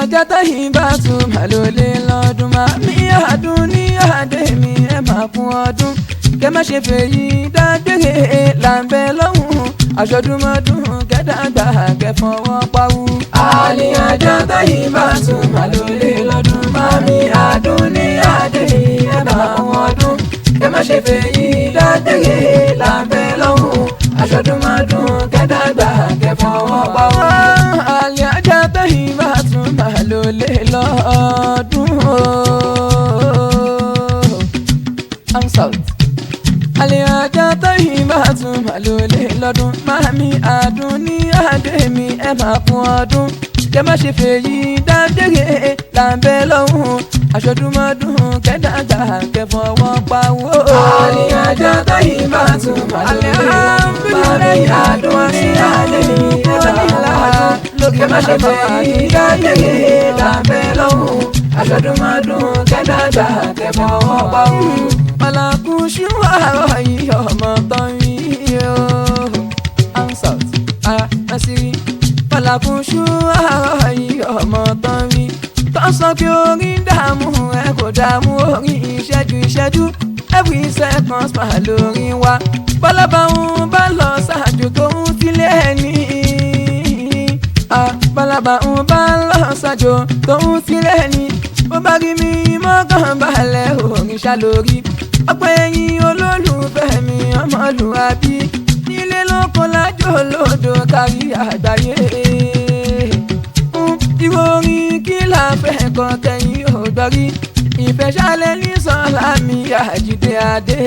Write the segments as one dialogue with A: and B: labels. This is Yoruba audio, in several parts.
A: Àjàtà Ìbátù máa ló lé lọ́dún màmí àdùn ní àdé mi ẹ máa kún ọdún kẹ má ṣe fèyí dágbére là ń bẹ lọ́hùn aṣọdúnmọ́dún kẹ́dàgbà kẹfọwọ́ pawú. àlè Àjàtà Ìbátù máa ló lé lọ́dún màmí àdùn ní àdé mi ẹ máa kún ọdún kẹ má ṣe fèyí dágbére là ń bẹ lọ́hùn aṣọdúnmọ́dún kẹ́dàgbà kẹfọwọ́ pawú. àlè Àjàtà Ìbátù máa ló lé lọ́dún I'm south. àlè Àjàtà Ìbátù máa ló lé lọ́dún màmí àdùn ní àdé mi ẹ máa kún ọdún kẹ má ṣe fèyí dágbére là ń bẹ lọ́hùn aṣọdúnmọ́dún kẹ́dàgbà kẹfọwọ́ pawó. àlè Àjàtà Ìbátù máa ló lé lọ́dún màmí àdùn ní àdé mi ẹ máa kún ọdún kẹ má ṣe fèyí dágbére là ń bẹ lọ́hùn aṣọdúnmọ́dún kẹ́dàgbà kẹfọwọ́ pawó. Malakushu àárọ̀ yìí ọmọ tán yìí o. I'm south. Àṣírí. Malakushu àárọ̀ yìí ọmọ tán yìí. Tán sọ pé orin dààmú ẹ kò dààmú orin ìṣẹ́jú. Every second máa lórin wa. Bọ́lábà ń bá lọ ṣáájú tó ń tilé ẹni. Bọ́lábà ń bá lọ ṣáájú tó ń tilé ẹni. Ó bá rí mi mọ́kàn balẹ̀ orin ṣàlórí. Ọpẹ́ ẹ̀yin olólùfẹ́ mi ọmọlúwàbí nílé lóko lájò lódò kárí àgbáyé. Irú orin kí la fẹ́ kọ kẹ́yìn ò gbọ́rí ìfẹ́ ṣálẹ̀ ní sọ́lá mi Àjídé Adé.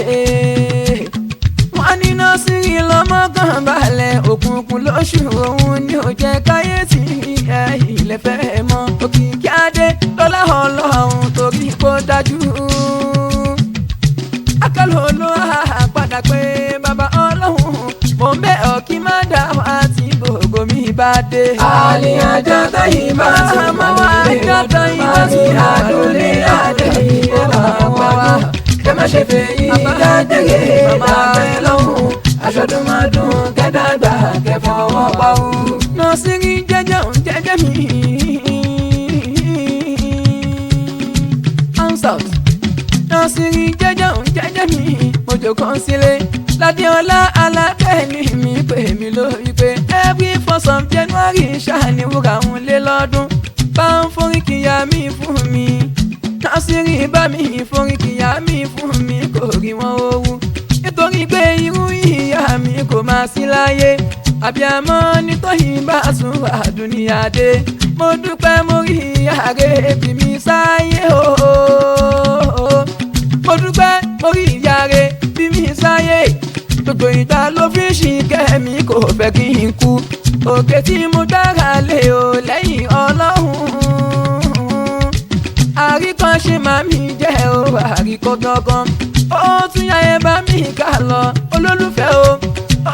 A: Wọ́n ní Násírì lọ́mọ́kàn balẹ̀ òkùnkùn lóṣù òun ni ò jẹ́ káyé tí ilẹ̀ fẹ́ mọ́ òkìkí adé lọ́lá Ọlọ́run torí kó dájú. Akálòlò àpàdà pé bàbá Ọlọ́run mo ń bẹ̀ ọ́ kí má dá wá tí gbogbo mi bá dé. àlè Àjàtà Ìbátù máa wá Àjàtà Ìbátù àdùn ní àdé ẹ máa wá kẹ má ṣe fèyí dágbére lábẹ́ lọ́hùn aṣọdúnmọ́dún kẹ́dàgbà kẹfọwọ́ pawú. Násírì jẹ́jẹ́ òun jẹ́jẹ́ mi. I'm south. Násírì jẹ́jẹ́ òun jẹ́jẹ́ mi mo jókòó sílé Ládéọlá alábẹ́ni mi pè mí lórí pé every 1st of January ṣáàní wúrà òun lé lọ́dún bá ń forí kìyà mi fún mi. Násírì bá mi forí kìyà mi fún mi kò rí wọn owó nítorí pé irú ìyá mi kò máa sí láyé àbíàmọ nítorí Ìbátù àdùn ní àdé. Mo dúpẹ́ mo rí ìyá rẹ̀ bí mi sáyé ooo. Mo dúpẹ́ mo rí ìyá rẹ̀ bí mi sáyé. Gbogbo ìgbà ló fi ṣìkẹ́ mi kò fẹ́ kí n kú. Òkè tí mo dára lé o lẹ́yìn Ọlọ́run. Àríkọ́ṣe máa mi jẹ́ o àríkọ́ gangan. Ó tún yá ẹ bá mi kà lọ olólùfẹ́ o.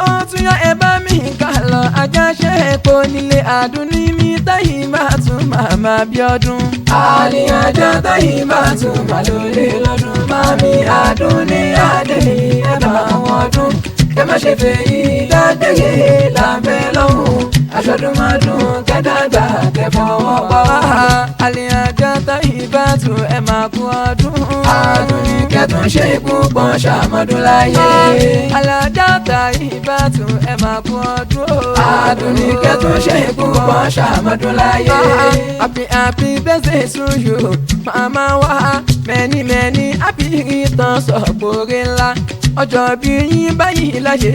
A: Ó tún yá ẹ bá mi kà lọ Àjàṣe epo nílé àdùn ní mi táyì máa tún màmá bí ọdún. àlè Àjàtà Ìbátù máa ló lé lọ́dún màmí àdùn ní àdé ẹ máa wọ́n ọdún kẹ má ṣe fèyí dágbére lábẹ́ lọ́hùn aṣọdúnmọ́dún kẹ́dàgbà kẹfọwọ́ pawó. àlè Àjàtà Ìbátù ẹ máa kú ọdún. àdùn ní kẹtùn ṣe púpọ̀ ṣàmọ́dún láyé. àlè Àjàtà Ìbátù ẹ máa kú ọdún. àdùn ní kẹtùn ṣe púpọ̀ ṣàmọ́dún láyé. happy birthday to you màmá wa many happy returns sọ̀pọ̀rẹ́ ńlá. ọjọ́ bí yín báyìí láyé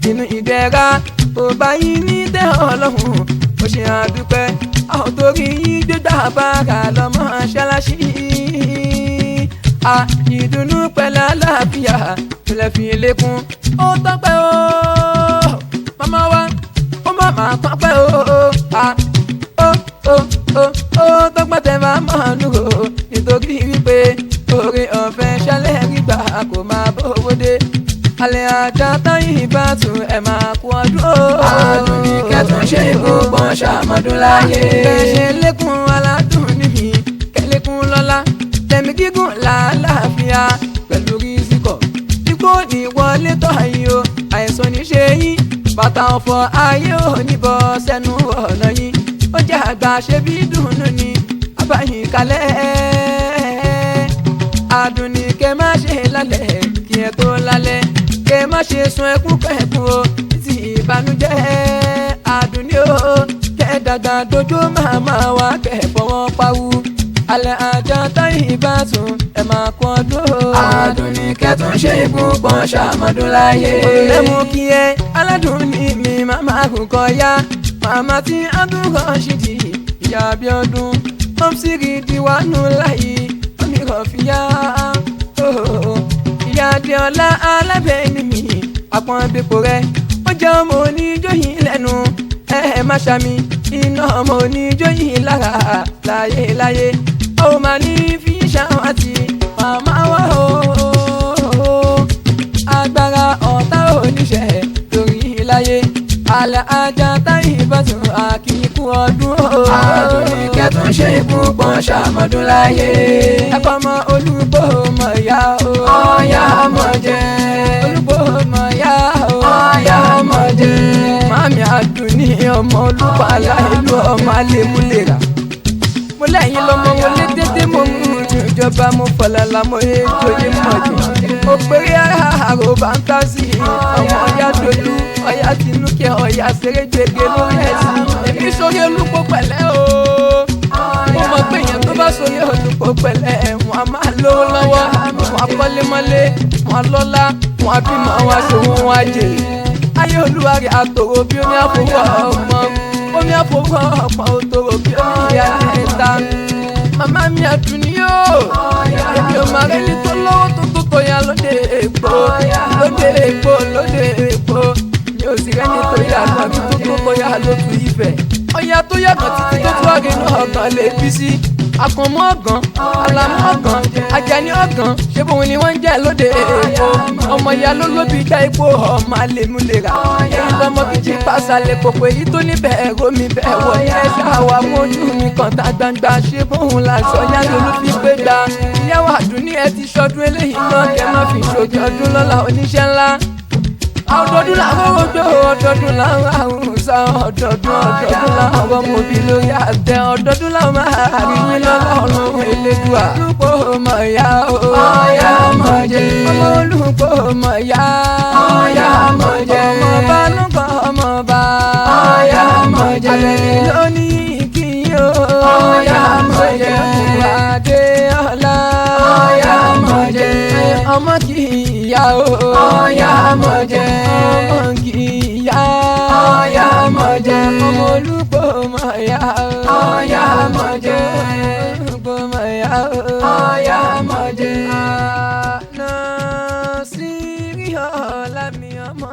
A: nínú ìdẹ̀ra ó báyìí ní tẹ́ Ọlọ́run ó ṣe àdúpẹ́ àwọn torí yín gbégbá bára lọ́mọ ṣáláṣí. ìdùnnú pẹ̀lú àlàáfíà tilẹ̀ fi lékún ó tọ́pẹ́ o màmá wa ó má má tọ́pẹ́ o ó tọ́pẹ́ tẹ máa mọ̀ nù o nítorí wípé oore ọ̀fẹ́ ṣẹlẹ̀ gbígbà kò máa bówó dé. àlè Àjàtà Ìbátù ẹ máa kú ọdún o. àdùn ní kẹtùn ṣe púpọ̀ ṣàmọ́dún láyé. kẹ̀ṣẹ̀ lékún aládùn níbi kẹ̀lékún lọ́lá tẹ̀mí gígùn làálàáfíà pẹ̀lú rísíkọ̀. ikú ní wọlé tọ́ yín o àìsàn ní ṣe yín bàtà ọ̀fọ̀ ayé ò ní bọ́ sẹ́nu ọ̀nà yín. ó jẹ́ àgbà ṣe bí dùnú ni kalẹ̀. Àdùnní kẹ́ má ṣe lálẹ́ kí ẹ tó lálẹ́, kẹ́ má ṣe sun ẹkún pẹ̀kún o títí ìbànújẹ́. Àdùnní o kẹ́ dàgbà dojú màmá wa kẹ́ fọwọ́ pawú. Alẹ́ ajá táyì bá tún ẹ máa kún ọdún o.
B: Àdùnní kẹ́tùn ṣe ìbùpọ̀n ṣàmọ́dún láyé.
A: Olùlẹ̀ mú kí ẹ aládùn ní mi màmá kò kọjá. Màmá tí Abdul Rashidi ìyá Abíọ́dún Mọ́msírì Díwánú láyé omi Rọ̀fíyá. Ìyá Adéọlá alábẹ́ni mi àpọ̀nbẹ́pọ̀ rẹ̀ ó jẹ́ ọmọ oníjóyìn lẹ́nu. Má ṣàmì iná ọmọ oníjóyìn lára láyé láyé. Ó máa ní fi ṣàwátì màmá wa o. Agbára ọ̀tá oníṣẹ́ lórí láyé. Alẹ́ ajá táyì bá tún àkíkú ọdún o.
B: Àdùnní kẹ́tùn ṣe ìbùpọ̀n ṣàmọ́dún láyé.
A: Ẹ̀kọ́ ọmọ Olúgbò mọ̀ yá o.
B: Ọ̀yá ọmọ jẹ́.
A: Olúgbò mọ̀ yá o.
B: Ọ̀yá ọmọ jẹ́.
A: Màmí Àdùnní ọmọ Olúpàlà ìlú ọmọ Alémúlérà. Mo lẹ́yìn lọ́mọ mo lé dédé mo mú ìjọba mo fọ̀làlà mo yé joyè mọ̀jẹ̀. Mo péré àrò bá ń tà sí ọmọ Ọ̀yá dolú Ọ̀yá tinúkẹ́ Ọ̀yá ṣerégbègbè lórí ẹ̀sìn. Èmi sórí Olúgbò pẹ̀lẹ́ o. Mo mọ̀ pé èèyàn tó bá sórí Olúgbò pẹ̀lẹ́ wọn a máa lówó lọ́wọ́, wọn a kọ́lé mọ́lé, wọn a lọ́lá, wọn a bímọ, wọn a ṣòwò, wọn a jèrè. Ayé Olúwa rẹ̀ àtòrò bí omi àfọwọ́ ọmọ, omi àfọwọ́ ọ̀pọ̀ òtòrò bí omi ìyá ẹ̀ta. Màmá mi Àdùnní yóò èmi ò máa rẹ́ni tó lọ́wọ́ tó tó tó ya lóde èpo, lóde èpo, lóde èpo. Mi ò sì rẹ́ni tó yà kan kí tó tó tó ya lótú Ifẹ̀. Ọ̀yà tó yàgàn títí tó tó àrínú ọ̀gàn lè bí sí. Àkànmọ́ ọ̀gàn, Àlàmú ọ̀gàn, Àjàní ọ̀gàn, ṣé bóun ni wọ́n ń jẹ́ lóde èpo. Ọmọ ìyá ló lóbi dá ipò ọmọ Alémúlérà. Èyí lọmọ kìjì pàṣàlẹ̀ pòpò èyí tó ní bẹ́ẹ̀ rómi bẹ́ẹ̀ wọ̀ ní ẹ̀ṣẹ̀ àwa mójú mi kàn tá gbangba ṣé bóun la sọ yá lólú fi gbé gbà. Ìyàwó Àdùnní ẹ ti ṣọdún eléyìí náà kẹ́ má fi ṣojú ọdún lọ́la oníṣẹ́ ńlá. Ọdọọdún làwọn ogbó, ọdọọdún làwọn àwùsá, ọdọọdún làwọn ọmọbí lórí àtẹ, ọdọọdún làwọn máa rí yín lọ́lọ́run Elédùà. Olúgbò mọ̀ yá o.
B: Ọ̀yá ọmọ jẹ́.
A: Ọmọ Olúgbò mọ̀ yá.
B: Ọ̀yá ọmọ jẹ́.
A: Ọmọ bá lúkọ̀ ọmọ bá.
B: Ọ̀yá ọmọ jẹ́.
A: Àbẹ̀ní ló ní kí o.
B: Ọ̀yá ọmọ jẹ́.
A: Adéọlá.
B: Ọ̀yá ọmọ jẹ́.
A: Ọmọ kì í yá o.
B: Ọ̀yá ọmọ jẹ́.
A: Ọmọ kì í yá.
B: Ọ̀yá ọmọ jẹ́.
A: Ọmọ Olúgbò mọ̀ yá o.
B: Ọ̀yá ọmọ jẹ́.
A: Olúgbò mọ̀ yá o.
B: Ọ̀yá ọmọ jẹ́.
A: Nasirí ọ̀la mi ọmọ.